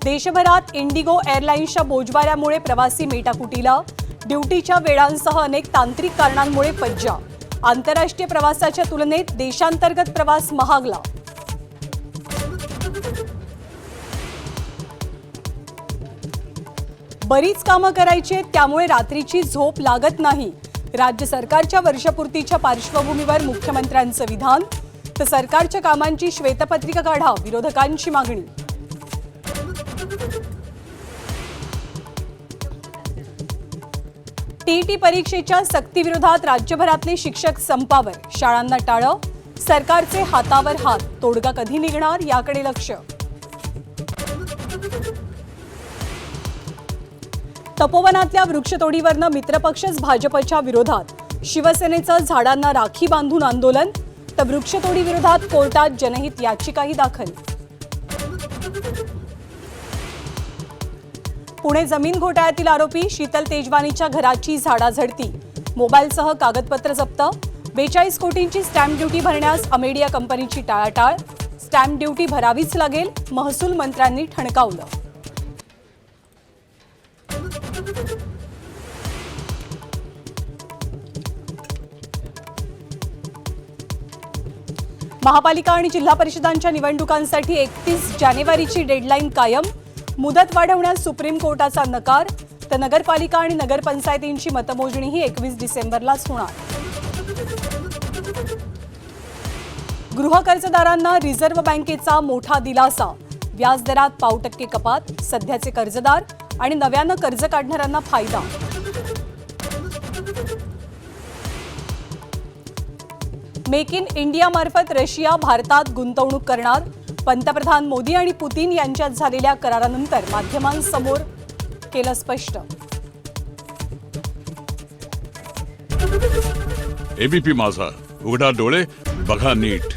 देशभरात इंडिगो एअरलाइन्सच्या बोजवाऱ्यामुळे प्रवासी मेटाकुटीला, ड्युटीच्या वेळांसह अनेक तांत्रिक कारणांमुळे फज्जा. आंतरराष्ट्रीय प्रवासाच्या तुलनेत देशांतर्गत प्रवास महागला. बरीच कामं करायची आहेत, त्यामुळे रात्रीची झोप लागत नाही. राज्य सरकारच्या वर्षपूर्तीच्या पार्श्वभूमीवर मुख्यमंत्र्यांचं विधान. तर सरकारच्या कामांची श्वेतपत्रिका काढा, विरोधकांची मागणी. टीईटी परीक्षेच्या सक्तीविरोधात राज्यभरातले शिक्षक संपावर. शाळांना टाळं, सरकारचे हातावर हात. तोडगा कधी निघणार याकडे लक्ष. तपोवनातल्या वृक्षतोडीवरनं मित्रपक्षच भाजपच्या विरोधात. शिवसेनेचं झाडांना राखी बांधून आंदोलन. तर वृक्षतोडी विरोधात कोर्टात जनहित याचिकाही दाखल. पुणे जमीन घोटाळ्यातील आरोपी शीतल तेजवानीच्या घराची झाडाझडती. मोबाईलसह कागदपत्र जप्त. 42 कोटींची स्टॅम्प ड्युटी भरण्यास अमेडिया कंपनीची टाळाटाळ. स्टॅम्प ड्युटी भरावीच लागेल, महसूल मंत्र्यांनी ठणकावलं. महापालिका आणि जिल्हा परिषदांच्या निवडणुकांसाठी 31 जानेवारीची डेडलाईन कायम. मुदत वाढवण्यास सुप्रीम कोर्टाचा नकार. तर नगरपालिका आणि नगरपंचायतींची मतमोजणीही 21 डिसेंबरलाच होणार. गृहकर्जदारांना रिझर्व्ह बँकेचा मोठा दिलासा. व्याजदरात पाव टक्के कपात. सध्याचे कर्जदार आणि नव्यानं कर्ज काढणाऱ्यांना फायदा. मेक इन इंडिया मार्फत रशिया भारतात गुंतवणूक करणार. पंतप्रधान मोदी आणि पुतीन यांच्यात झालेल्या करारानंतर माध्यमांसमोर केलं स्पष्ट. एबीपी माझा, उघडा डोळे बघा नीट.